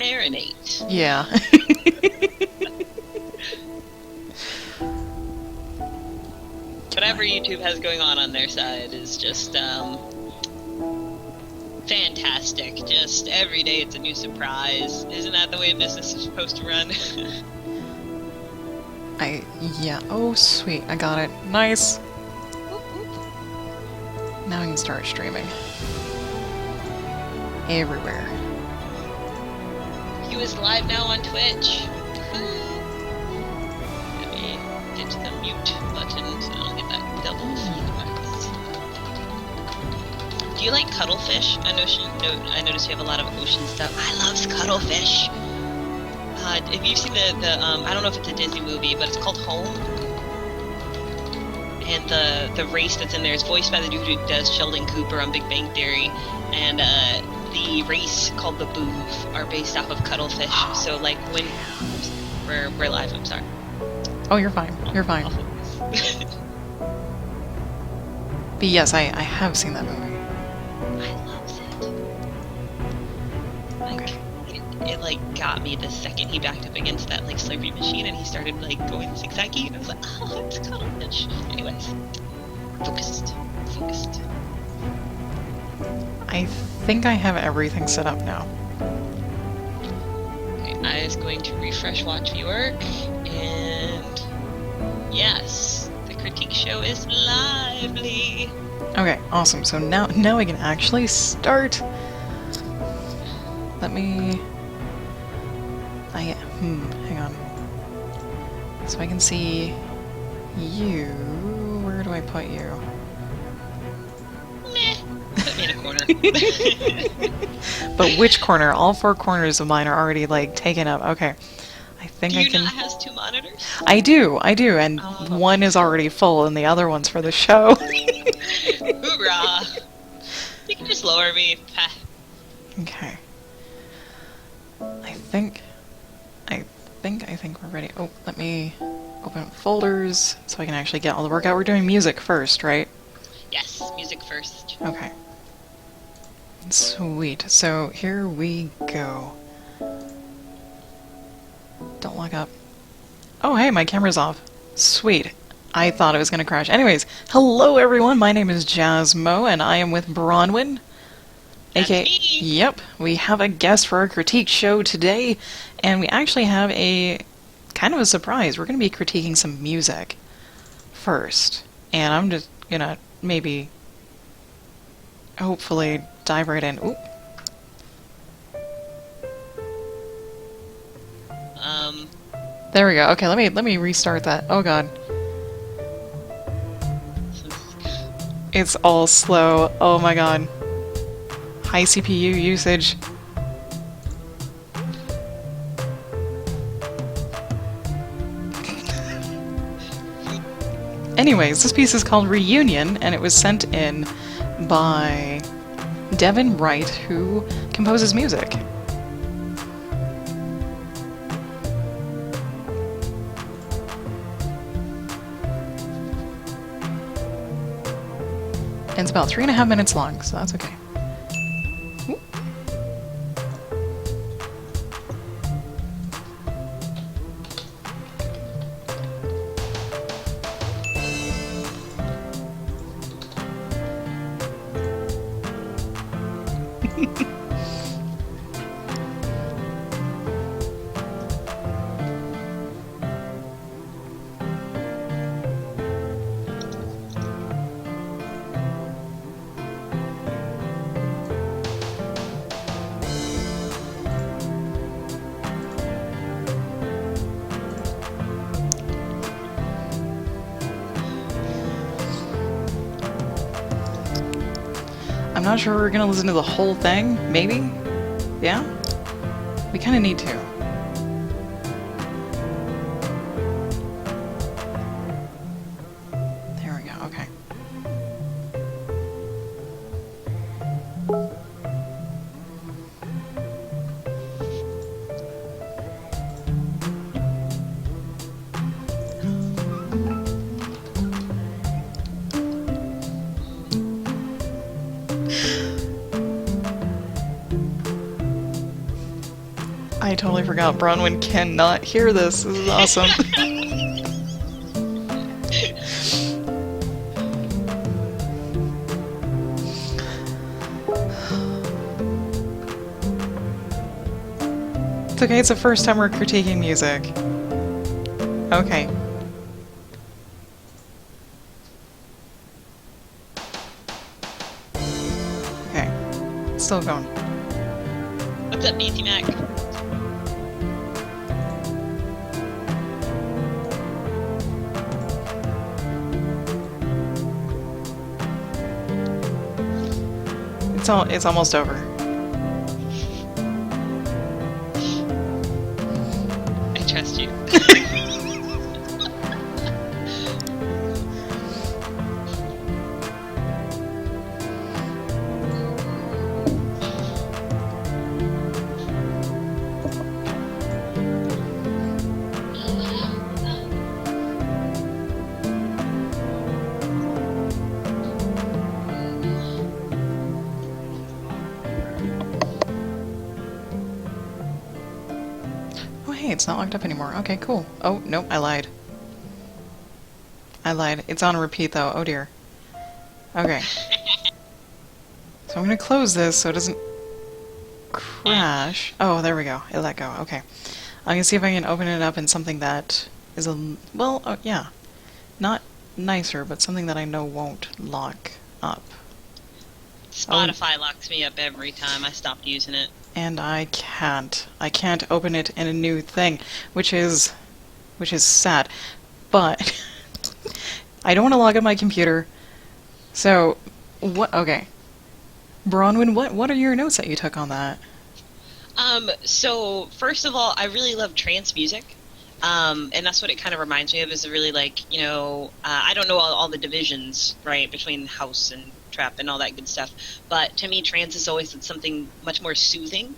marinate. Yeah. Whatever YouTube has going on their side is just fantastic. Just every day it's a new surprise. Isn't that the way business is supposed to run? Yeah. Oh, sweet. I got it. Nice. Now I can start streaming. Everywhere. He was live now on Twitch. Let me get to the mute button so I don't get that double feedback. Do you like cuttlefish? I noticed you have a lot of ocean stuff. I love cuttlefish. If you've seen the I don't know if it's a Disney movie, but it's called Home. And the race that's in there is voiced by the dude who does Sheldon Cooper on Big Bang Theory. And the race called the Boov are based off of cuttlefish. So like when we're live, I'm sorry. Oh, you're fine. You're fine. But yes, I have seen that movie. I loves it. Like, it like got me the second he backed up against that like slurpee machine and he started like going zigzaggy and I was like, oh, it's cuttlefish. Anyways, focused. I think I have everything set up now. Okay, I is going to refresh watch viewer and yes, the critique show is lively. Okay, awesome. So now we can actually start. Let me... hang on. So I can see you. Where do I put you? Meh. Put me in a corner. But which corner? All four corners of mine are already, like, taken up. Okay. I think I can... Do you not have two monitors? I do, and one is already full, and the other one's for the show. Hoorah! You can just lower me. Okay. I think we're ready. Oh, let me open up folders so I can actually get all the work out. We're doing music first, right? Yes, music first. Okay. Sweet. So here we go. Don't lock up. Oh, hey, my camera's off. Sweet. I thought it was going to crash. Anyways, hello everyone. My name is Jasmo, and I am with Bronwyn. That's me. Yep, we have a guest for our critique show today, and we actually have a kind of a surprise. We're going to be critiquing some music first, and I'm just gonna maybe, hopefully, dive right in. Ooh. There we go. Okay, let me restart that. Oh god. It's all slow. Oh my god. High CPU usage. Anyways, this piece is called Reunion, and it was sent in by Devin Wright, who composes music. And it's about 3.5 minutes long, so that's okay. Ooh. I'm not sure we're gonna listen to the whole thing. Maybe? Yeah? We kinda need to. There we go, okay. I totally forgot Bronwyn cannot hear this. This is awesome. It's okay, it's the first time we're critiquing music. Okay. Okay. Still going. What's up, BT Mac? It's almost over. I trust you. Hey, it's not locked up anymore. Okay, cool. Oh, nope, I lied. I lied. It's on repeat, though. Oh, dear. Okay. So I'm gonna close this so it doesn't crash. Oh, there we go. It let go. Okay. I'm gonna see if I can open it up in something that is well, yeah. Not nicer, but something that I know won't lock up. Spotify locks me up every time. I stopped using it. And I can't open it in a new thing, which is sad. But I don't want to log up my computer. So what? Okay, Bronwyn, what are your notes that you took on that? So first of all, I really love trance music. And that's what it kind of reminds me of, is really like, I don't know all the divisions, right, between house and trap and all that good stuff, but to me trance is always something much more soothing,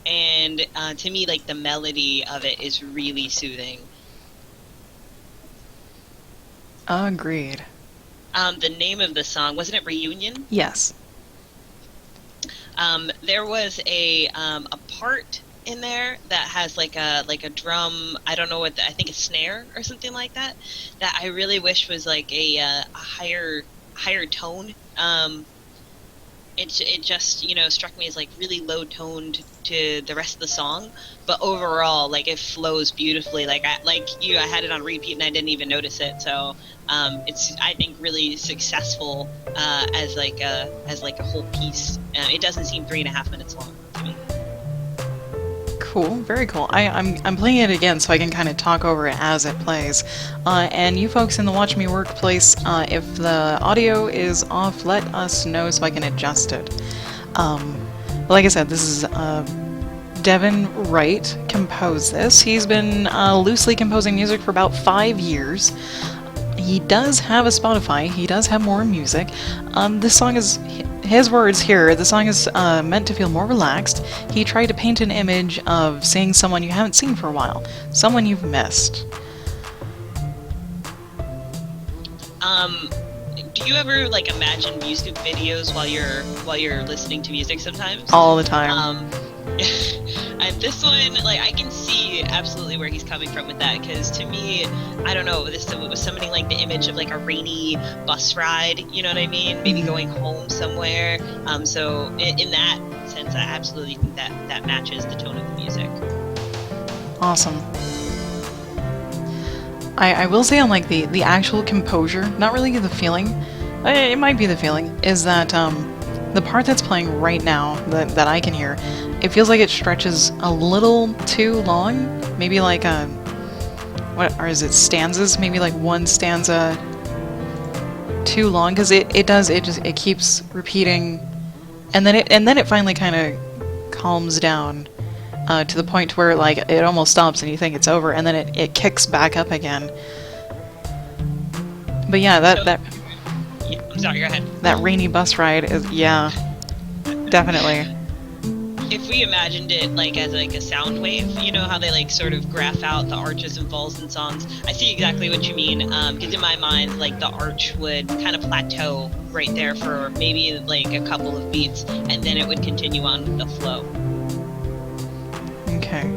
and to me, like, the melody of it is really soothing. Agreed. The name of the song, wasn't it Reunion? Yes. There was a part in there that has like a drum, I don't know what I think a snare or something like that I really wish was like a higher tone. It just struck me as like really low toned to the rest of the song, but overall, like, it flows beautifully. I had it on repeat and I didn't even notice it. So it's, I think, really successful as like a whole piece. It doesn't seem 3.5 minutes long to me. Cool, very cool. I'm playing it again so I can kind of talk over it as it plays. And you folks in the Watch Me Workplace, if the audio is off, let us know so I can adjust it. Like I said, this is Devin Wright composed this. He's been loosely composing music for about 5 years. He does have a Spotify. He does have more music. This song is, his words here, the song is meant to feel more relaxed. He tried to paint an image of seeing someone you haven't seen for a while, someone you've missed. Do you ever imagine music videos while you're listening to music sometimes? All the time. And this one, I can see absolutely where he's coming from with that, because to me, I don't know, this was summoning the image of a rainy bus ride, you know what I mean? Maybe going home somewhere. So in that sense, I absolutely think that matches the tone of the music. Awesome. I will say on the actual composure, not really the feeling, it might be the feeling, is that the part that's playing right now that I can hear, it feels like it stretches a little too long. Maybe is it stanzas? Maybe one stanza too long, because it keeps repeating, and then it finally kind of calms down to the point where it almost stops and you think it's over, and then it kicks back up again. But yeah, that yeah, I'm sorry, go ahead. That rainy bus ride is, yeah, definitely. If we imagined it as a sound wave, you know how they sort of graph out the arches and falls in songs? I see exactly what you mean, because in my mind, the arch would kind of plateau right there for maybe a couple of beats, and then it would continue on with the flow. Okay.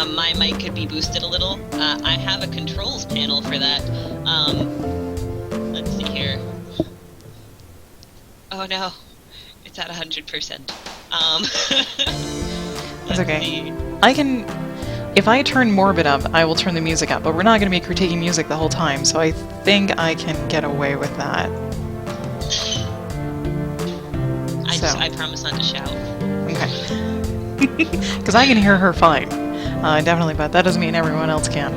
my mic could be boosted a little. I have a controls panel for that. Let's see here. Oh no, it's at 100%. That's okay. I can, if I turn Morbid up, I will turn the music up, but we're not going to be critiquing music the whole time, so I think I can get away with that. I promise not to shout. Okay. Because I can hear her fine. Definitely, but that doesn't mean everyone else can.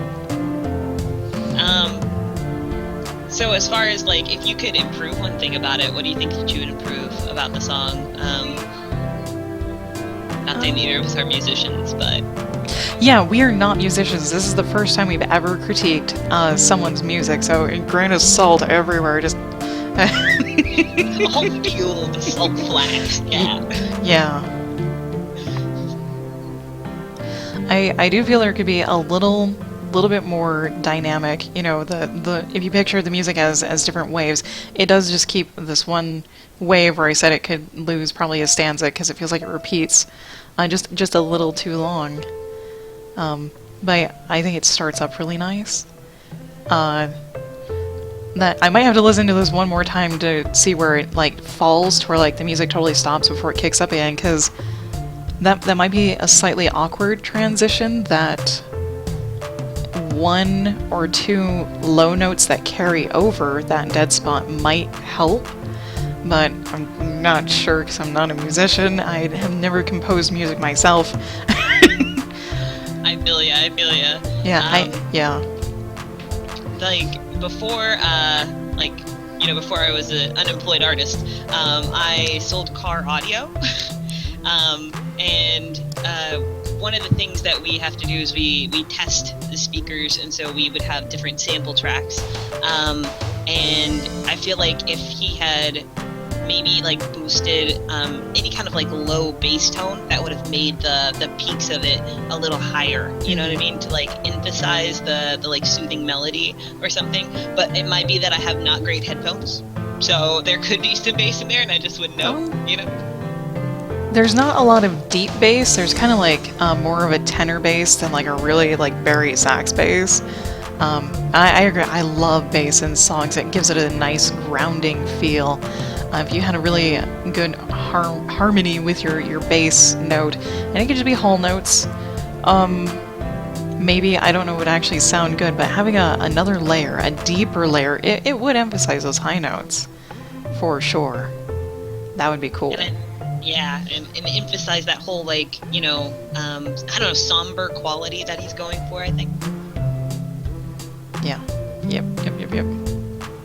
So as far as, like, if you could improve one thing about it, what do you think that you would improve about the song? Not that neither of us are musicians, but... Yeah, we are not musicians. This is the first time we've ever critiqued someone's music, so grain of salt everywhere, just... I'll feel the salt flash, yeah. Yeah. I do feel there could be a little bit more dynamic. You know, the if you picture the music as different waves, it does just keep this one wave where I said it could lose probably a stanza because it feels like it repeats just a little too long. But I think it starts up really nice. That I might have to listen to this one more time to see where it like falls to where like the music totally stops before it kicks up again, because that might be a slightly awkward transition. That one or two low notes that carry over that dead spot might help, but I'm not sure because I'm not a musician. I have never composed music myself. I feel ya. Yeah, yeah. Like before, before I was an unemployed artist, I sold car audio, and one of the things that we have to do is we test the speakers, and so we would have different sample tracks, and I feel like if he had maybe like boosted any kind of like low bass tone, that would have made the peaks of it a little higher, you know what I mean, to like emphasize the like soothing melody or something. But it might be that I have not great headphones, so there could be some bass in there and I just wouldn't know, you know. There's not a lot of deep bass. There's kind of like more of a tenor bass than like a really like Barry sax bass. I agree. I love bass in songs. It gives it a nice grounding feel. If you had a really good harmony with your bass note, and it could just be whole notes, maybe, I don't know, would actually sound good, but having another layer, a deeper layer, it would emphasize those high notes, for sure. That would be cool. And emphasize that whole, like, you know, I don't know, somber quality that he's going for, I think. Yeah. Yep.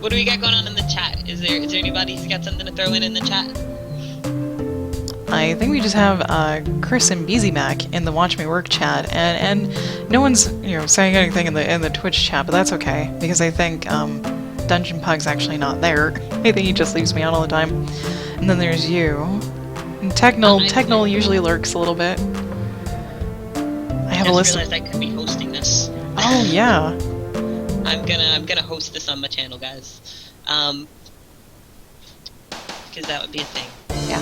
What do we got going on in the chat? Is there anybody who's got something to throw in the chat? I think we just have Chris and Beezy Mac in the Watch Me Work chat, and no one's saying anything in the Twitch chat, but that's okay because I think Dungeon Pug's actually not there. I think he just leaves me out all the time. And then there's you. And Technol usually lurks a little bit. I have a list. I just realized I could be hosting this. Oh yeah. I'm gonna host this on my channel, guys, because that would be a thing. Yeah.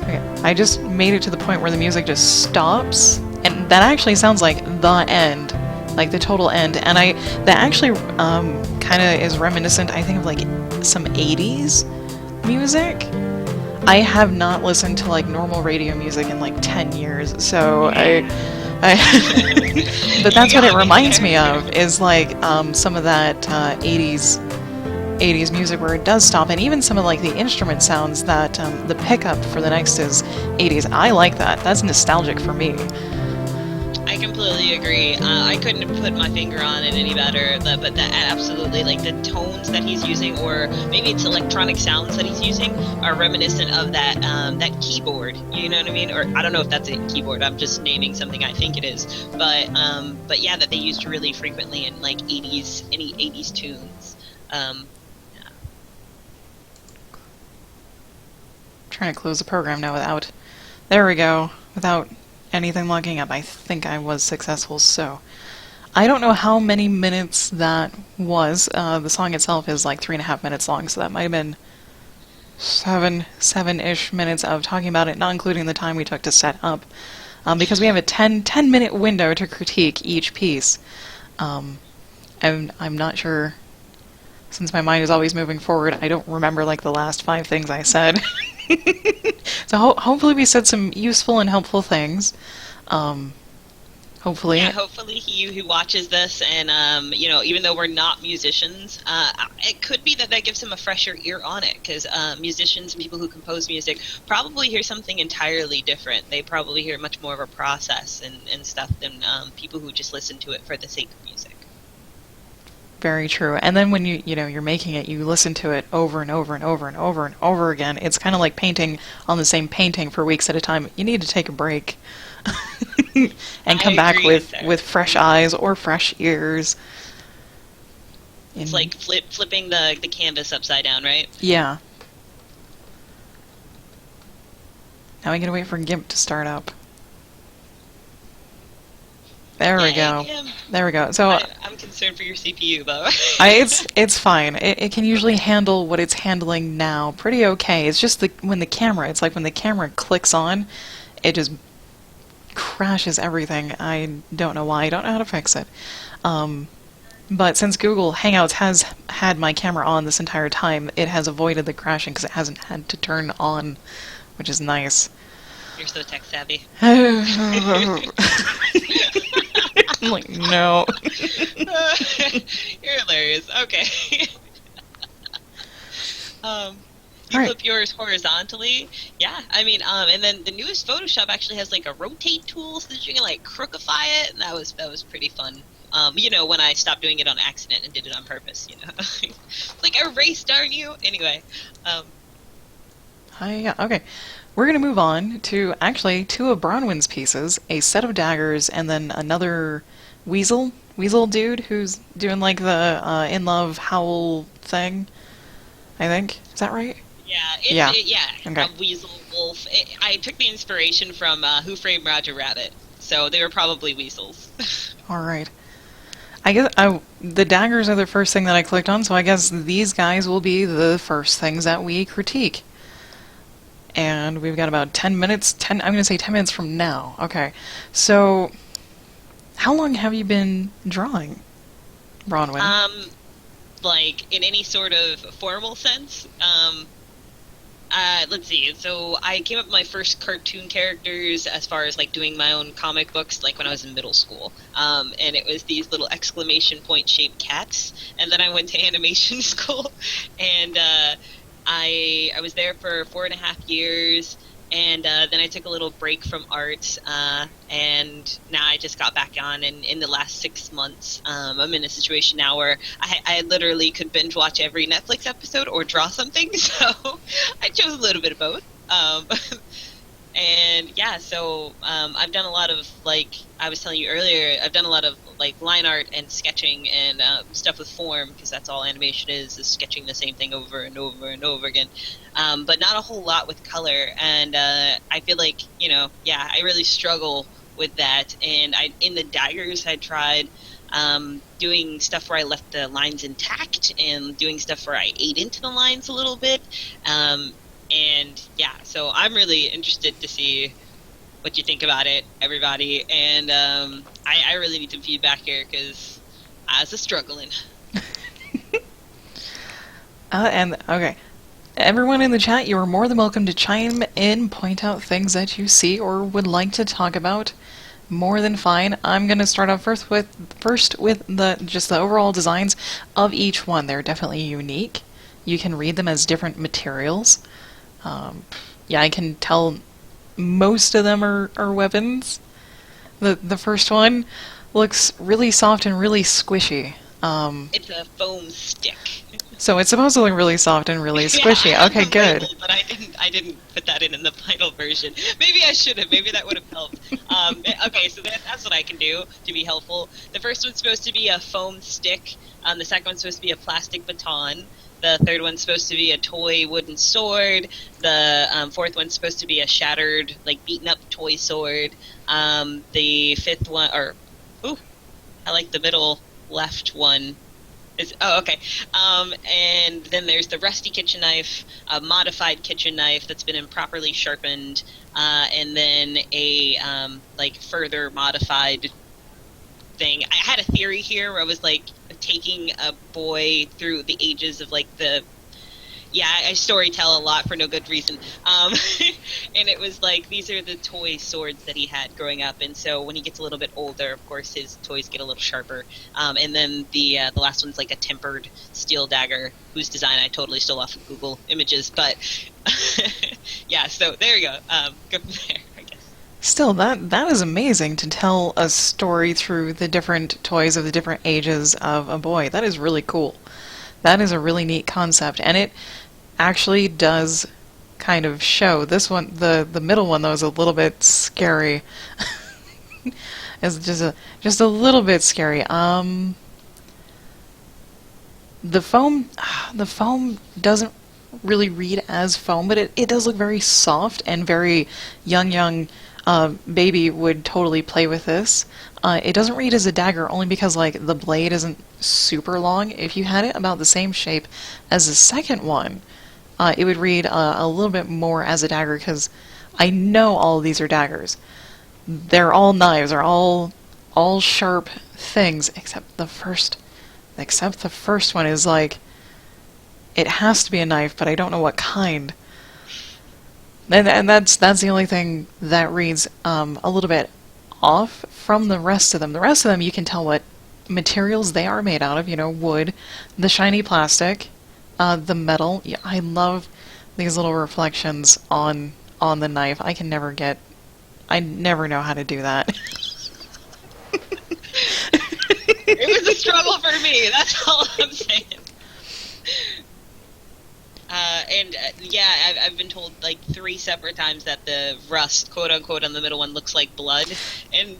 Okay. I just made it to the point where the music just stops, and that actually sounds like the end, like the total end. And that actually kind of is reminiscent, I think, of like some 80s music. I have not listened to like normal radio music in like 10 years, so but that's what it reminds me of, is like some of that 80s music where it does stop, and even some of like the instrument sounds that the pickup for the next is 80s. I like that. That's nostalgic for me. I completely agree. I couldn't have put my finger on it any better, but that absolutely, like the tones that he's using, or maybe it's electronic sounds that he's using, are reminiscent of that keyboard. You know what I mean? Or I don't know if that's a keyboard. I'm just naming something I think it is. But yeah, that they used really frequently in like 80s tunes. Yeah. Trying to close the program now without. There we go. Without anything logging up. I think I was successful, so I don't know how many minutes that was. The song itself is like 3.5 minutes long, so that might have been seven-ish minutes of talking about it, not including the time we took to set up. because we have a 10-minute window to critique each piece. I'm not sure, since my mind is always moving forward, I don't remember like the last 5 things I said. So hopefully we said some useful and helpful things. Hopefully. Yeah, hopefully he who watches this and, even though we're not musicians, it could be that gives him a fresher ear on it, because musicians and people who compose music probably hear something entirely different. They probably hear much more of a process and stuff than people who just listen to it for the sake of music. Very true. And then when you're making it, you listen to it over and over and over and over and over again. It's kind of like painting on the same painting for weeks at a time. You need to take a break and come back with fresh eyes or fresh ears. It's like flipping the canvas upside down, right? Yeah. Now I gotta wait for GIMP to start up. There we go. There we go. So I'm concerned for your CPU, though. it's fine. It can usually handle what it's handling now pretty okay. It's just when the camera clicks on, it just crashes everything. I don't know why. I don't know how to fix it. But since Google Hangouts has had my camera on this entire time, it has avoided the crashing because it hasn't had to turn on, which is nice. You're so tech savvy. I'm like, no. You're hilarious. Okay. You flip yours horizontally. Yeah, I mean, and then the newest Photoshop actually has like a rotate tool so that you can like crookify it, and that was pretty fun. When I stopped doing it on accident and did it on purpose, like erase, darn you. Anyway. Yeah, okay. We're going to move on to actually 2 of Bronwyn's pieces, a set of daggers, and then another weasel dude who's doing like the in love howl thing, I think. Is that right? Yeah. Okay. A weasel wolf. I took the inspiration from Who Framed Roger Rabbit, so they were probably weasels. All right. I guess the daggers are the first thing that I clicked on, so I guess these guys will be the first things that we critique. And we've got about 10 minutes. I'm going to say 10 minutes from now. Okay. So, how long have you been drawing, Bronwyn? Like in any sort of formal sense. Let's see. So I came up with my first cartoon characters as far as like doing my own comic books, like when I was in middle school. And it was these little exclamation point shaped cats. And then I went to animation school, and I was there for 4.5 years, and then I took a little break from art, and now I just got back on, and in the last 6 months, I'm in a situation now where I literally could binge watch every Netflix episode or draw something, so I chose a little bit of both. And yeah, so I've done a lot of, like I was telling you earlier, I've done a lot of like line art and sketching and stuff with form, because that's all animation is sketching the same thing over and over and over again, but not a whole lot with color. And I feel like, I really struggle with that. And in the daggers, I tried doing stuff where I left the lines intact and doing stuff where I ate into the lines a little bit. And yeah, so I'm really interested to see what you think about it, everybody. And I really need some feedback here, because I was struggling. Okay. Everyone in the chat, you are more than welcome to chime in, point out things that you see or would like to talk about. More than fine. I'm going to start off first with the overall designs of each one. They're definitely unique. You can read them as different materials. I can tell most of them are weapons. The first one looks really soft and really squishy. It's a foam stick. So it's supposed to look really soft and really squishy. Yeah, okay, good. Label, but I didn't put that in the final version. Maybe I should have. Maybe that would have helped. Okay, so that's what I can do to be helpful. The first one's supposed to be a foam stick. The second one's supposed to be a plastic baton. The third one's supposed to be a toy wooden sword. The fourth one's supposed to be a shattered, like beaten up toy sword. The fifth one, I like the middle left one. Oh, okay. And then there's the rusty kitchen knife, a modified kitchen knife that's been improperly sharpened, and then a like further modified thing. I had a theory here where I was like taking a boy through the ages of like the I storytell a lot for no good reason. And it was like, these are the toy swords that he had growing up. And so when he gets a little bit older, of course, his toys get a little sharper. And then the last one's like a tempered steel dagger, whose design I totally stole off of Google Images. But yeah, so there you go. Go from there, I guess. Still, that is amazing to tell a story through the different toys of the different ages of a boy. That is really cool. That is a really neat concept, and it actually does kind of show. This one, the middle one, though, is a little bit scary. It's just a little bit scary. The foam doesn't really read as foam, but it does look very soft and very young. Baby would totally play with this. It doesn't read as a dagger only because like the blade isn't super long. If you had it about the same shape as the second one, it would read a little bit more as a dagger, because I know all of these are daggers. They're all knives. They're all sharp things except the first. Except the first one is like, it has to be a knife, but I don't know what kind. And that's the only thing that reads a little bit off from the rest of them. The rest of them you can tell what materials they are made out of. Wood, the shiny plastic, the metal. Yeah, I love these little reflections on the knife. I never know how to do that. It was a struggle for me. That's all I'm saying. I've been told like 3 separate times that the rust, quote unquote, on the middle one looks like blood, and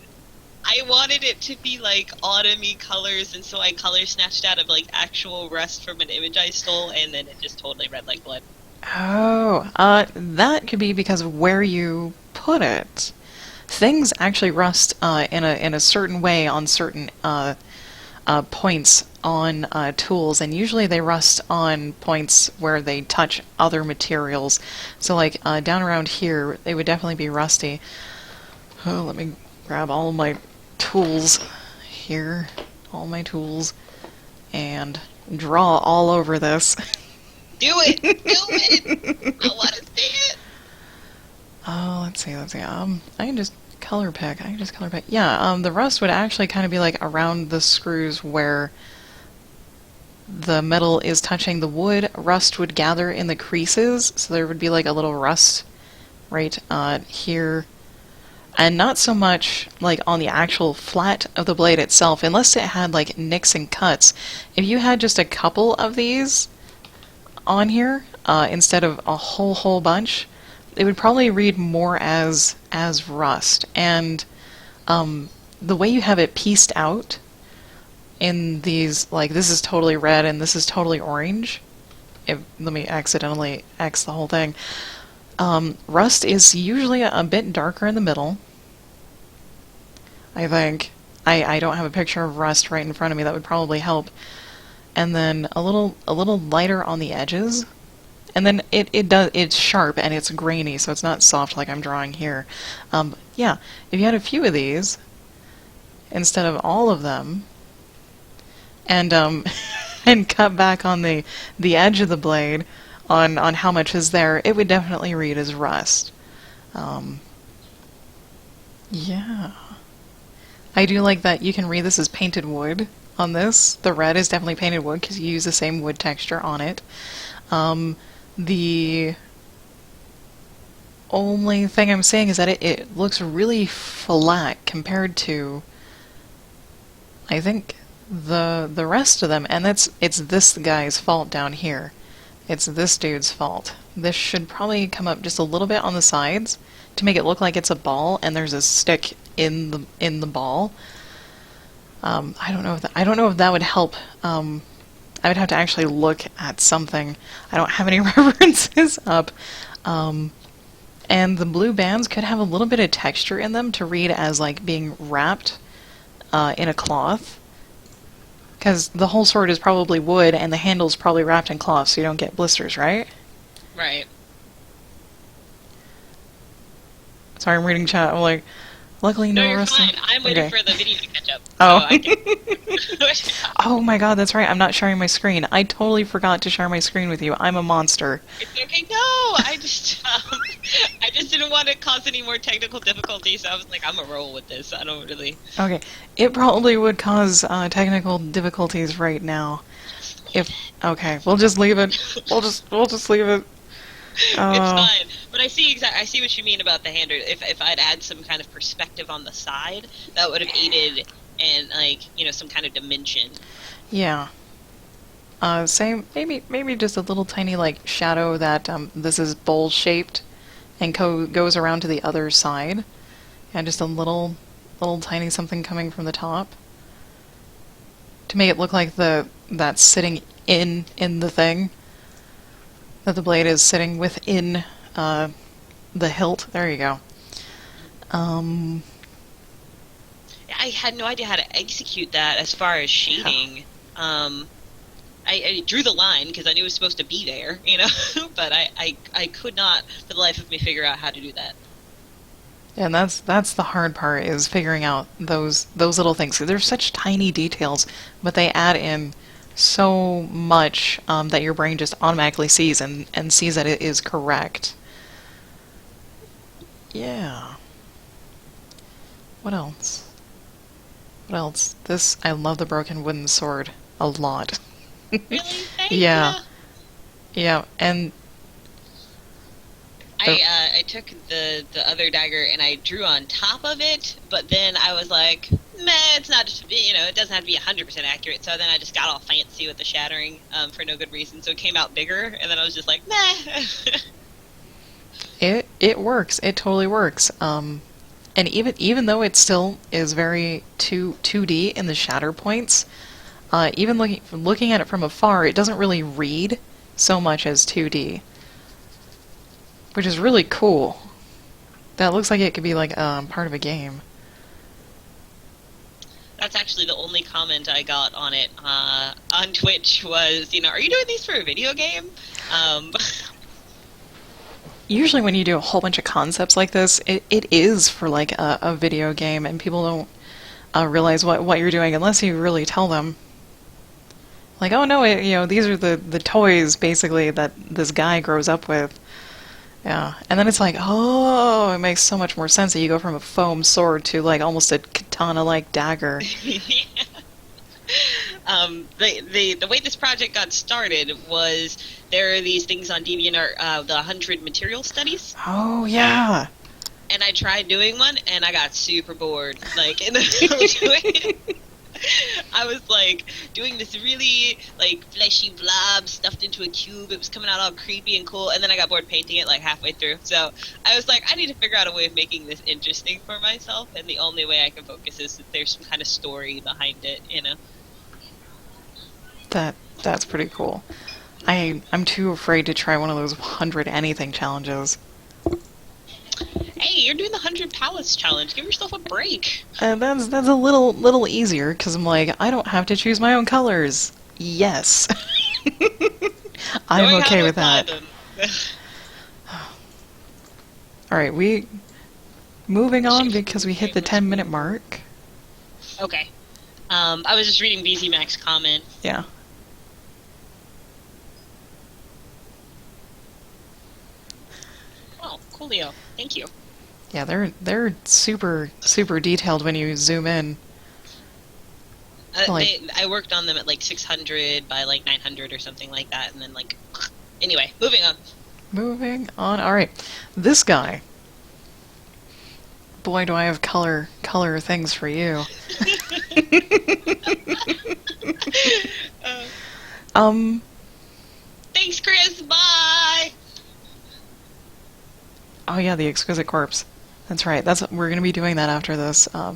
I wanted it to be like autumny colors, and so I color snatched out of like actual rust from an image I stole, and then it just totally read like blood. Oh, that could be because of where you put it. Things actually rust in a certain way on certain points on tools, and usually they rust on points where they touch other materials. So like down around here, they would definitely be rusty. Oh, let me grab all my tools here, and draw all over this. Do it! Do it! I want to see it! Oh, let's see. I can just color pick. Yeah, the rust would actually kind of be like around the screws where the metal is touching the wood. Rust would gather in the creases, so there would be like a little rust right here. And not so much like on the actual flat of the blade itself, unless it had like nicks and cuts. If you had just a couple of these on here, instead of a whole bunch, it would probably read more as rust. And the way you have it pieced out in these, like this is totally red and this is totally orange. Let me accidentally X the whole thing. Rust is usually a bit darker in the middle, I think. I don't have a picture of rust right in front of me. That would probably help. And then a little lighter on the edges. And then it's sharp and it's grainy, so it's not soft like I'm drawing here. Yeah, if you had a few of these instead of all of them, and and cut back on the edge of the blade on how much is there, it would definitely read as rust. Yeah. I do like that you can read this as painted wood on this. The red is definitely painted wood because you use the same wood texture on it. The only thing I'm saying is that it looks really flat compared to, I think, the rest of them, and it's this guy's fault down here. It's this dude's fault. This should probably come up just a little bit on the sides to make it look like it's a ball and there's a stick in the ball. I don't know if that would help. I would have to actually look at something. I don't have any references up. And the blue bands could have a little bit of texture in them to read as like being wrapped in a cloth. Because the whole sword is probably wood, and the handle's probably wrapped in cloth, so you don't get blisters, right? Right. Sorry, I'm reading chat. I'm like, luckily no, No, you're wrestling. fine. I'm waiting Okay. for the video to catch up. Oh. So I can... Oh my god, that's right. I'm not sharing my screen. I totally forgot to share my screen with you. I'm a monster. It's okay. No, I just didn't want to cause any more technical difficulties. So I was like, I'm gonna roll with this. I don't really. Okay. It probably would cause technical difficulties right now. Okay, we'll just leave it. We'll just leave it. It's fine, but I see what you mean about the hander. If I'd add some kind of perspective on the side, that would have aided and some kind of dimension. Yeah. Same. Maybe just a little tiny shadow that this is bowl shaped, and goes around to the other side, and just a little tiny something coming from the top to make it look like that's sitting in the thing. That the blade is sitting within the hilt. There you go. I had no idea how to execute that as far as shading. I drew the line because I knew it was supposed to be there, but I could not for the life of me figure out how to do that. And that's the hard part, is figuring out those little things. They're such tiny details, but they add in so much that your brain just automatically sees and sees that it is correct. Yeah. What else? I love the broken wooden sword a lot. Really? Thank Yeah. you. Yeah, and I took the other dagger and I drew on top of it, but then I was like, meh, it's not just, it doesn't have to be 100% accurate, so then I just got all fancy with the shattering for no good reason, so it came out bigger, and then I was just like, meh. it works. It totally works. And even though it still is very 2D in the shatter points, even looking at it from afar, it doesn't really read so much as 2D. Which is really cool. That looks like it could be part of a game. That's actually the only comment I got on it on Twitch was, are you doing these for a video game? Usually when you do a whole bunch of concepts like this, it is for a video game, and people don't realize what you're doing unless you really tell them. Like, oh no, these are the toys basically that this guy grows up with. Yeah, and then it's like, oh, it makes so much more sense that you go from a foam sword to almost a katana-like dagger. Yeah. The way this project got started was there are these things on DeviantArt, the 100 material studies. Oh yeah. And I tried doing one, and I got super bored. In the middle of doing it. I was doing this really fleshy blob stuffed into a cube. It was coming out all creepy and cool, and then I got bored painting it halfway through. So I was I need to figure out a way of making this interesting for myself, and the only way I can focus is that there's some kind of story behind it, That's pretty cool. I'm too afraid to try one of those 100 anything challenges. Hey, you're doing the 100 palettes challenge. Give yourself a break. That's a little easier, because I'm I don't have to choose my own colors. Yes. I'm okay with that. Alright, moving on because we hit the 10-minute mark. Okay. I was just reading BZ Mac's comment. Yeah. Oh, coolio. Thank you. Yeah, they're super detailed when you zoom in. I worked on them at 600 by 900 or something like that, and then anyway, moving on. Moving on. All right, this guy. Boy, do I have color things for you. Thanks, Chris. Bye. Oh yeah, the Exquisite Corpse. That's right. We're going to be doing that after this. I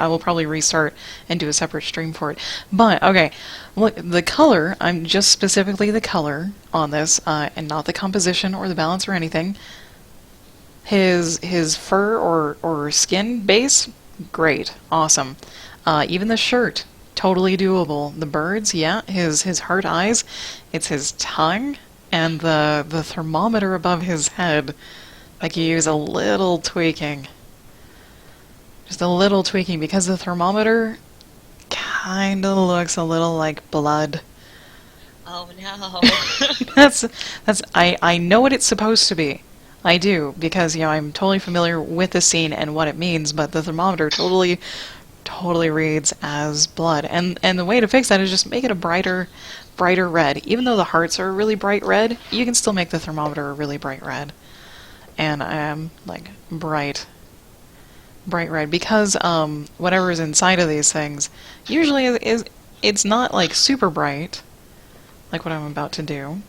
will probably restart and do a separate stream for it. But okay, look, the color. I'm just specifically the color on this, and not the composition or the balance or anything. His fur or skin base, great, awesome. Even the shirt, totally doable. The birds, yeah, his heart eyes, it's his tongue, and the thermometer above his head. Like, you use a little tweaking. Just a little tweaking, because the thermometer kinda looks a little like blood. Oh no. That's I know what it's supposed to be. I do, because, I'm totally familiar with the scene and what it means, but the thermometer totally reads as blood. And the way to fix that is just make it a brighter red. Even though the hearts are a really bright red, you can still make the thermometer a really bright red. And I am like bright red, because whatever is inside of these things usually it's not like super bright, like what I'm about to do.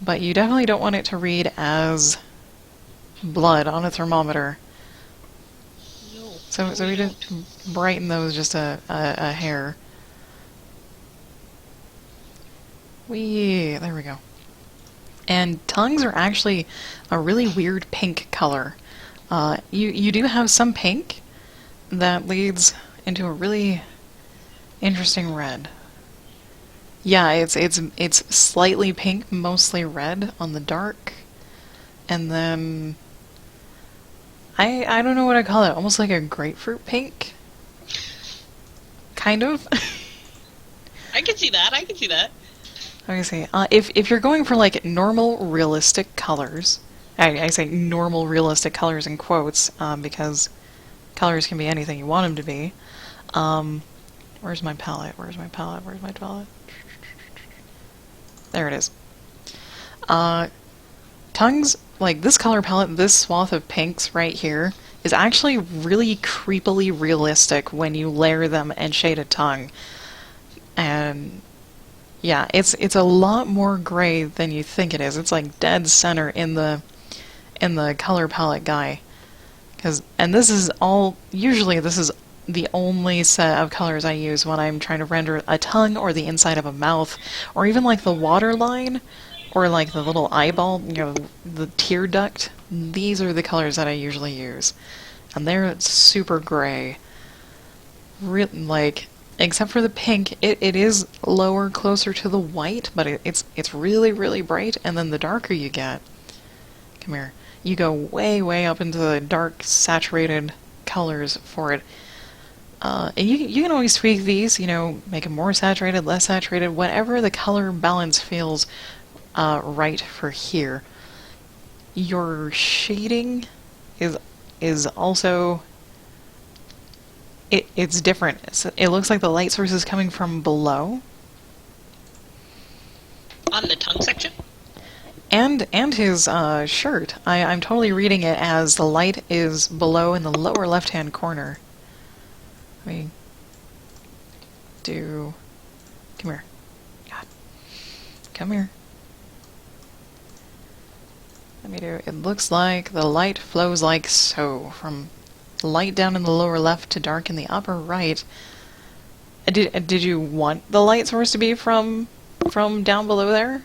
But you definitely don't want it to read as blood on a thermometer. No. So we just brighten those just a hair. There we go. And tongues are actually a really weird pink color. You do have some pink that leads into a really interesting red. Yeah, it's slightly pink, mostly red on the dark, and then I don't know what I call it. Almost like a grapefruit pink, kind of. I can see that. Let me see. If you're going for like normal realistic colors, I say normal realistic colors in quotes, because colors can be anything you want them to be. Where's my palette? There it is. Tongues, like this color palette, this swath of pinks right here, is actually really creepily realistic when you layer them and shade a tongue. And yeah, it's a lot more gray than you think it is. It's like dead center in the color palette guy. And this is the only set of colors I use when I'm trying to render a tongue or the inside of a mouth, or even like the waterline, or like the little eyeball, the tear duct. These are the colors that I usually use. And they're super gray. Except for the pink, it is lower, closer to the white, but it's really, really bright, and then the darker you get, come here, you go way, way up into the dark, saturated colors for it. And you can always tweak these, make them more saturated, less saturated, whatever the color balance feels right for here. Your shading is also, it's different. It looks like the light source is coming from below. On the tongue section? And his shirt. I'm totally reading it as the light is below in the lower left-hand corner. Let me do... Come here. God. Come here. Let me do... It looks like the light flows like so. From light down in the lower left to dark in the upper right. Did you want the light source to be from down below there?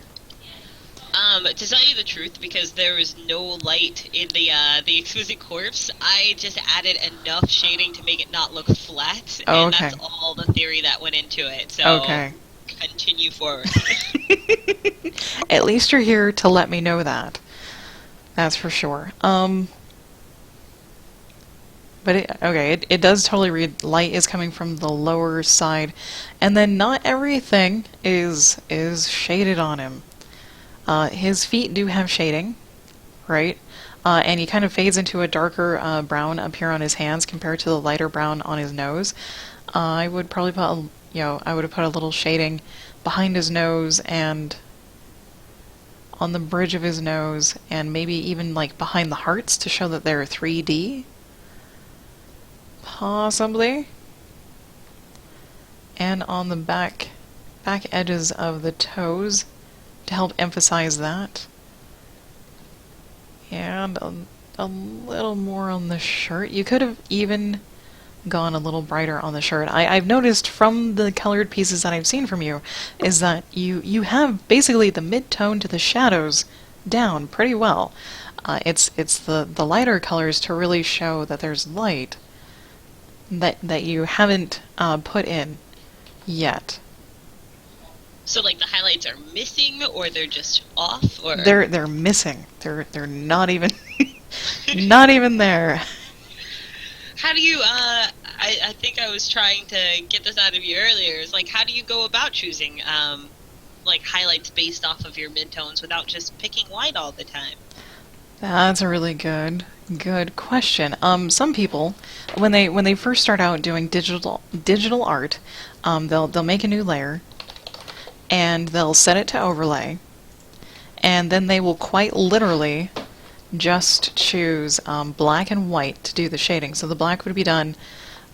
To tell you the truth, because there was no light in the exquisite corpse, I just added enough shading to make it not look flat, Oh, and okay. that's all the theory that went into it. So Okay. Continue forward. At least you're here to let me know that. That's for sure. But it does totally read light is coming from the lower side, and then not everything is shaded on him. His feet do have shading, right? And he kind of fades into a darker brown up here on his hands compared to the lighter brown on his nose. I would probably put, I would have put a little shading behind his nose and on the bridge of his nose, and maybe even like behind the hearts to show that they're 3D. Possibly. And on the back edges of the toes to help emphasize that. And a little more on the shirt. You could have even gone a little brighter on the shirt. I've noticed from the colored pieces that I've seen from you is that you have basically the mid-tone to the shadows down pretty well. It's the lighter colors to really show that there's light. that you haven't put in yet. So like the highlights are missing, or they're just off, or They're missing. They're not even not even there. how do you? I think I was trying to get this out of you earlier. Is like, how do you go about choosing like highlights based off of your midtones without just picking white all the time? That's a really good question. Some people, when they first start out doing digital art, they'll make a new layer, and they'll set it to overlay, and then they will quite literally just choose black and white to do the shading. So the black would be done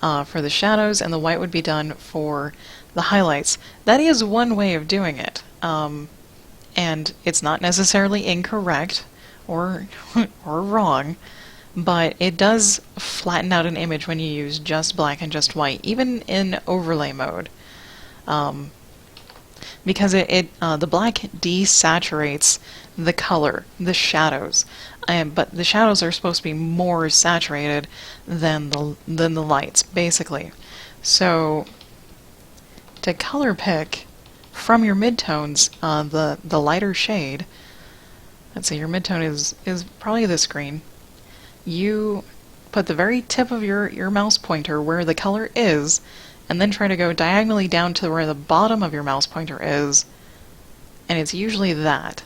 for the shadows, and the white would be done for the highlights. That is one way of doing it, and it's not necessarily incorrect or wrong, but it does flatten out an image when you use just black and just white, even in overlay mode. Because the black desaturates the color, the shadows, but the shadows are supposed to be more saturated than the lights, basically. So to color pick from your midtones, the lighter shade. Let's see, your midtone is probably this green. You put the very tip of your mouse pointer where the color is, and then try to go diagonally down to where the bottom of your mouse pointer is, and it's usually that,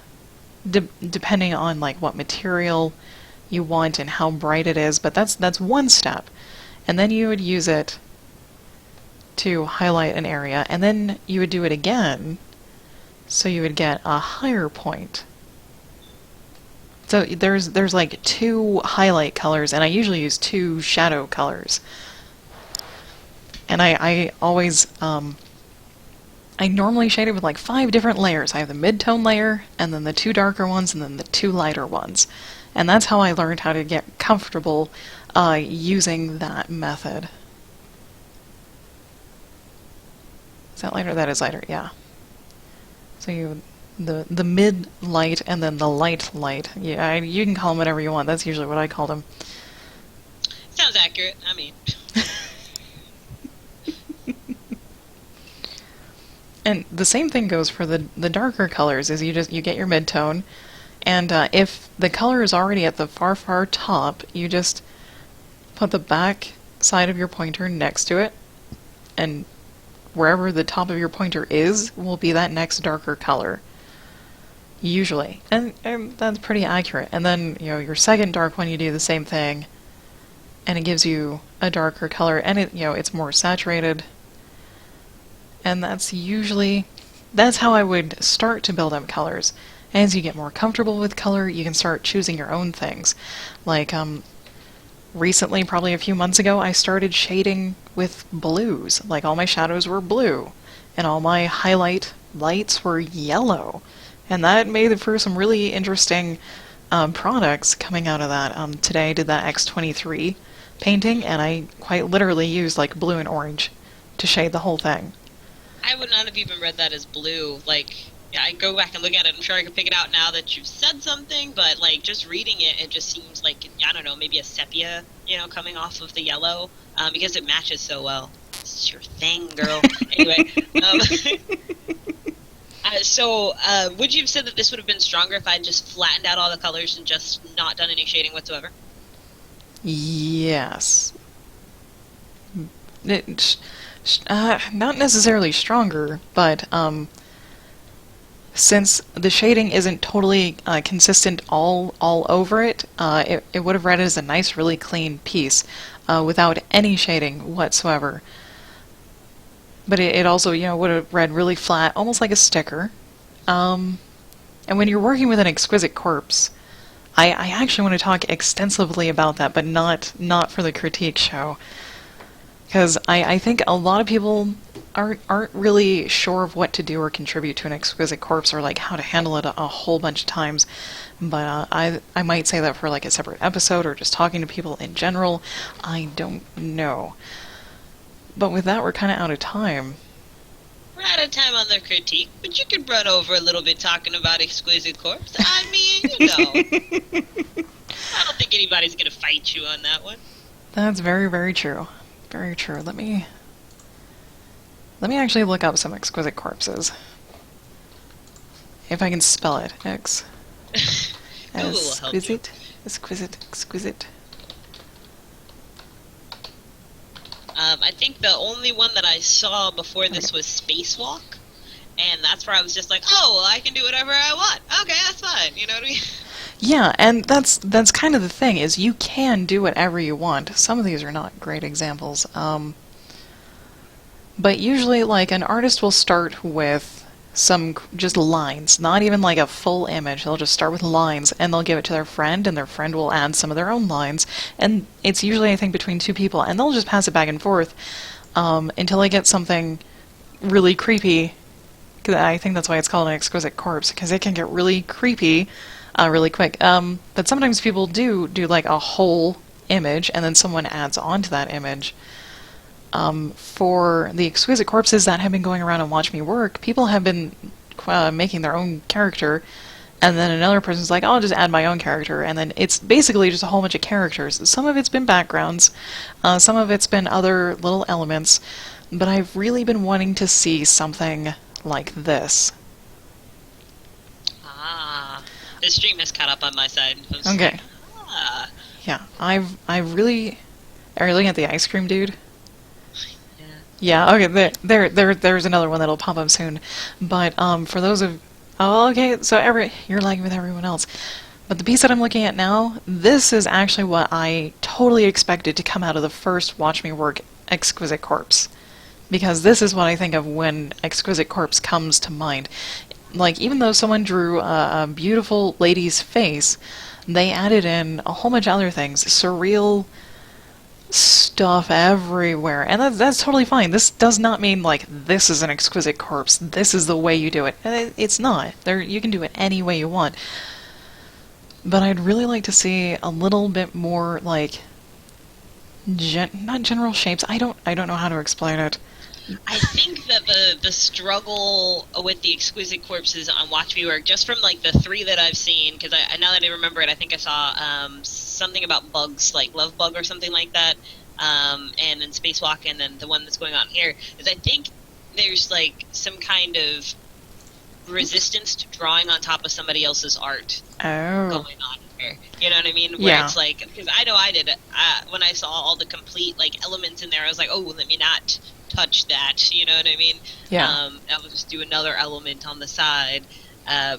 depending on like what material you want and how bright it is, but that's one step. And then you would use it to highlight an area, and then you would do it again, so you would get a higher point. So there's like 2 highlight colors, and I usually use 2 shadow colors. And I always, I normally shade it with like 5 different layers. I have the mid-tone layer, and then the 2 darker ones, and then the 2 lighter ones. And that's how I learned how to get comfortable using that method. Is that lighter? That is lighter, yeah. So you the mid light and then the light. Yeah, you can call them whatever you want. That's usually what I call them. Sounds accurate. I mean. And the same thing goes for the darker colors. Is you get your mid-tone, and if the color is already at the far top, you just put the back side of your pointer next to it, and wherever the top of your pointer is will be that next darker color. Usually. And that's pretty accurate. And then, your second dark one, you do the same thing, and it gives you a darker color, and it's more saturated. And that's how I would start to build up colors. As you get more comfortable with color, you can start choosing your own things. Like, recently, probably a few months ago, I started shading with blues. Like, all my shadows were blue, and all my highlight lights were yellow. And that made for some really interesting products coming out of that. Today I did that X23 painting, and I quite literally used like blue and orange to shade the whole thing. I would not have even read that as blue. Like, yeah, I go back and look at it. I'm sure I could pick it out now that you've said something, but like just reading it, it just seems like, I don't know, maybe a sepia, coming off of the yellow, because it matches so well. It's your thing, girl. Anyway, so would you have said that this would have been stronger if I had just flattened out all the colors and just not done any shading whatsoever? Yes. Not necessarily stronger, but since the shading isn't totally consistent all over it, it would have read as a nice, really clean piece without any shading whatsoever. But it also, would have read really flat, almost like a sticker. And when you're working with an exquisite corpse, I actually want to talk extensively about that, but not for the critique show. Because I think a lot of people aren't really sure of what to do or contribute to an exquisite corpse, or like how to handle it a whole bunch of times. But I might say that for like a separate episode, or just talking to people in general. I don't know. But with that, we're kind of out of time. We're out of time on the critique, but you could run over a little bit talking about Exquisite Corpse. I mean, I don't think anybody's going to fight you on that one. That's very, very true. Very true. Let me actually look up some exquisite corpses. If I can spell it. Google will help you. Exquisite. I think the only one that I saw before this was Spacewalk, and that's where I was just like, oh, well, I can do whatever I want. Okay, that's fine. You know what I mean? Yeah, and that's kind of the thing, is you can do whatever you want. Some of these are not great examples. But usually, like, an artist will start with some just lines, not even like a full image. They'll just start with lines, and they'll give it to their friend, and their friend will add some of their own lines. And it's usually, I think, between two people, and they'll just pass it back and forth until they get something really creepy. 'Cause I think that's why it's called an exquisite corpse, because it can get really creepy really quick. But sometimes people do like a whole image, and then someone adds on to that image. For the exquisite corpses that have been going around and watch me work, people have been making their own character, and then another person's like, I'll just add my own character, and then it's basically just a whole bunch of characters. Some of it's been backgrounds, some of it's been other little elements, but I've really been wanting to see something like this. The stream has caught up on my side. Okay. Like, Yeah, I've really... Are you looking at the ice cream dude? Yeah, okay, there's another one that'll pop up soon. But for those of... Oh, okay, so you're lagging with everyone else. But the piece that I'm looking at now, this is actually what I totally expected to come out of the first Watch Me Work Exquisite Corpse. Because this is what I think of when Exquisite Corpse comes to mind. Like, even though someone drew a beautiful lady's face, they added in a whole bunch of other things. Surreal stuff everywhere, and that's totally fine. This does not mean like this is an exquisite corpse, this is the way you do it. It's not. You can do it any way you want. But I'd really like to see a little bit more like not general shapes. I don't know how to explain it. I think that the struggle with the exquisite corpses on Watch Me Work, just from like the 3 that I've seen, because I now that I remember it, I think I saw something about bugs, like Love Bug or something like that, and then Spacewalk, and then the one that's going on here, is I think there's like some kind of resistance to drawing on top of somebody else's art going on here. You know what I mean? Where it's like, because I know I did it when I saw all the complete like elements in there, I was like, oh, let me not touch that, you know what I mean? Yeah. I'll just do another element on the side.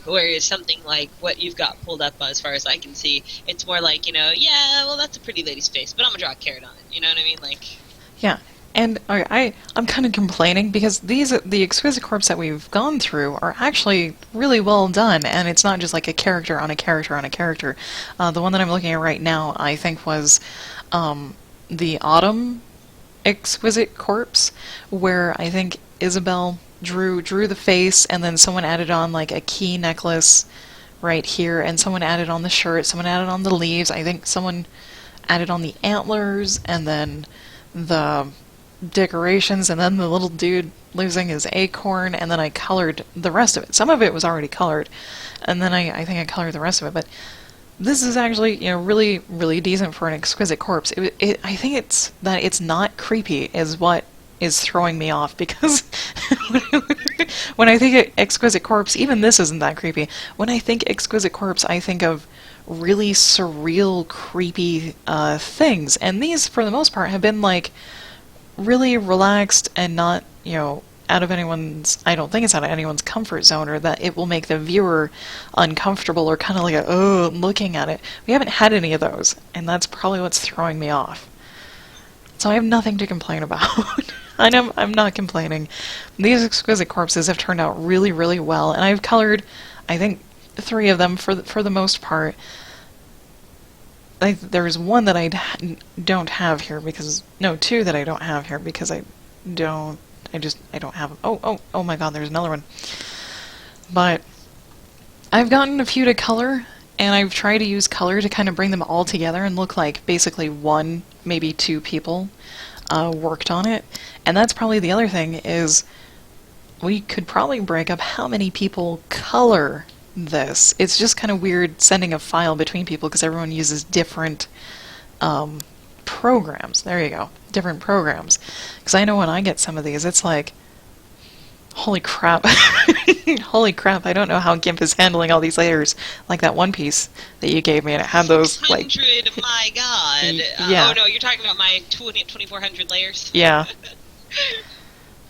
Whereas something like what you've got pulled up as far as I can see, it's more like, yeah, well, that's a pretty lady's face, but I'm gonna draw a carrot on it. You know what I mean? Like. Yeah. And I'm kind of complaining because the exquisite corpse that we've gone through are actually really well done, and it's not just like a character on a character on a character. The one that I'm looking at right now, I think, was the Autumn exquisite corpse, where I think Isabel drew the face, and then someone added on like a key necklace right here, and someone added on the shirt, someone added on the leaves, I think someone added on the antlers, and then the decorations, and then the little dude losing his acorn, and then I colored the rest of it. Some of it was already colored, and then I think I colored the rest of it, but this is actually, really, really decent for an exquisite corpse. I think it's that it's not creepy is what is throwing me off, because when I think of exquisite corpse, even this isn't that creepy. When I think exquisite corpse, I think of really surreal, creepy things, and these, for the most part, have been like really relaxed and not, out of anyone's, I don't think it's out of anyone's comfort zone, or that it will make the viewer uncomfortable or kind of like looking at it. We haven't had any of those, and that's probably what's throwing me off. So I have nothing to complain about. I'm not complaining. These exquisite corpses have turned out really, really well, and I've colored, I think, 3 of them for the most part. There's one that I don't have here because... No, 2 that I don't have here because I don't have them. Oh my god, there's another one. But I've gotten a few to color, and I've tried to use color to kind of bring them all together and look like basically 1, maybe 2 people worked on it. And that's probably the other thing, is we could probably break up how many people color this. It's just kind of weird sending a file between people because everyone uses different programs. There you go. Different programs. Because I know when I get some of these, it's like, holy crap. Holy crap, I don't know how GIMP is handling all these layers. Like that one piece that you gave me, and it had those, like... 600, my god. Yeah. Oh no, you're talking about my 2400 layers? Yeah.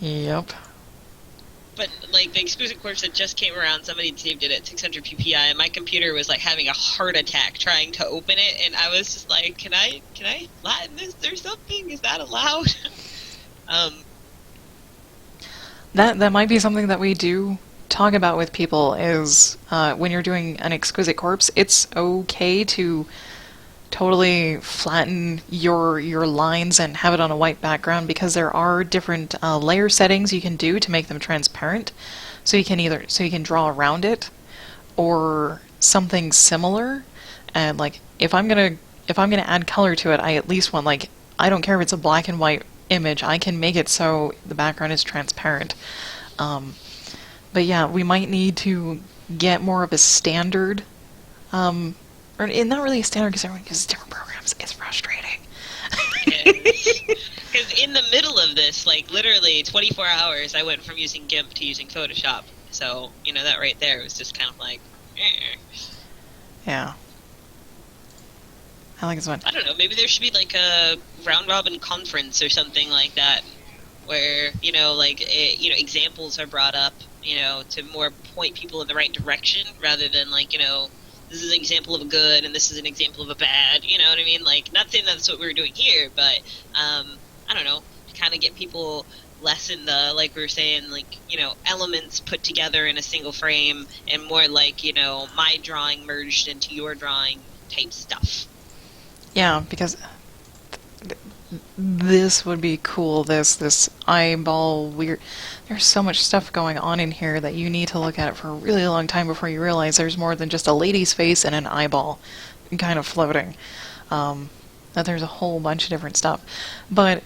Yep. But, like, the exclusive course that just came around, somebody saved it at 600 ppi, and my computer was, like, having a heart attack trying to open it, and I was just like, can I flatten this or something? Is that allowed? That might be something that we do talk about with people, is when you're doing an exquisite corpse, it's okay to totally flatten your lines and have it on a white background, because there are different layer settings you can do to make them transparent. So you can draw around it or something similar. And like if I'm gonna add color to it, I at least want, like, I don't care if it's a black and white image, I can make it so the background is transparent. But yeah, we might need to get more of a standard, or not really a standard, because everyone uses different programs. It's frustrating. Because in the middle of this, like, literally 24 hours, I went from using GIMP to using Photoshop. So, you know, that right there was just kind of like, Yeah. I like this one. I don't know, maybe there should be, like, a round-robin conference or something like that, where, you know, like, examples are brought up, you know, to more point people in the right direction, rather than, like, you know, this is an example of a good, and this is an example of a bad, you know what I mean? Like, not saying that's what we were doing here, but, I don't know, to kind of get people less in the, like we were saying, like, you know, elements put together in a single frame, and more like, you know, my drawing merged into your drawing type stuff. Yeah, because this would be cool, this eyeball weird. There's so much stuff going on in here that you need to look at it for a really long time before you realize there's more than just a lady's face and an eyeball kind of floating. That there's a whole bunch of different stuff. But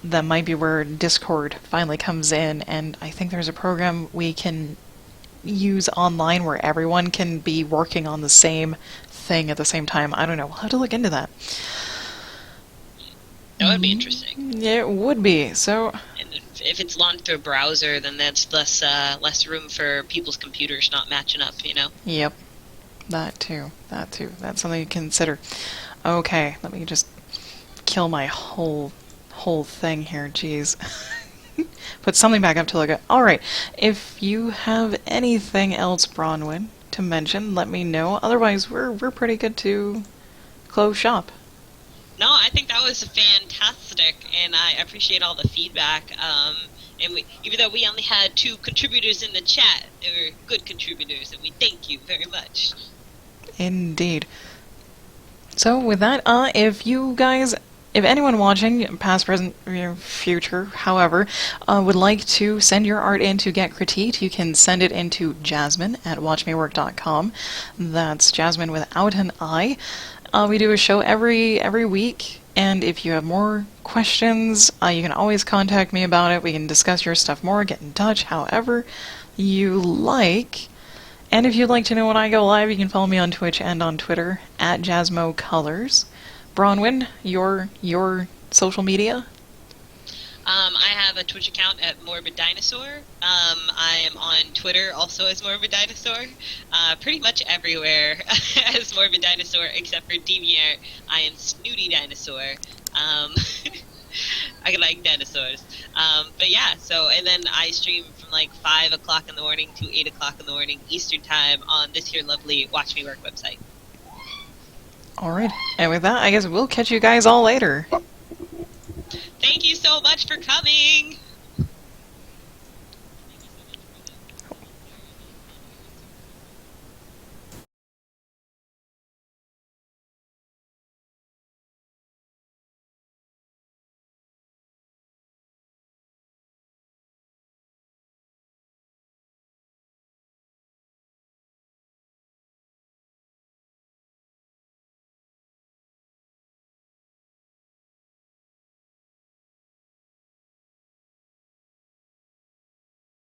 that might be where Discord finally comes in, and I think there's a program we can use online where everyone can be working on the same thing at the same time. I don't know. We'll have to look into that. That would be interesting. Yeah, it would be. So, and if it's launched through a browser, then that's less room for people's computers not matching up, you know? Yep. That too. That's something to consider. Okay, let me just kill my whole thing here. Jeez. Put something back up to look at. Alright, if you have anything else, Bronwyn, to mention, let me know. Otherwise, we're pretty good to close shop. No, I think that was fantastic, and I appreciate all the feedback. And even though we only had 2 contributors in the chat, they were good contributors, and we thank you very much. Indeed. So with that, if anyone watching, past, present, future, however, would like to send your art in to get critiqued, you can send it into jasmine@watchmework.com. That's Jasmine without an I. We do a show every week, and if you have more questions, you can always contact me about it. We can discuss your stuff more, get in touch, however you like. And if you'd like to know when I go live, you can follow me on Twitch and on Twitter @JasmoColors. Bronwyn, your social media? I have a Twitch account at Morbid Dinosaur. I am on Twitter also as Morbid Dinosaur. Pretty much everywhere as Morbid Dinosaur, except for DeviantArt. I am Snooty Dinosaur. I like dinosaurs. But yeah, and then I stream from like 5 o'clock in the morning to 8 o'clock in the morning Eastern Time on this here lovely Watch Me Work website. Alright, and with that, I guess we'll catch you guys all later. Thank you so much for coming!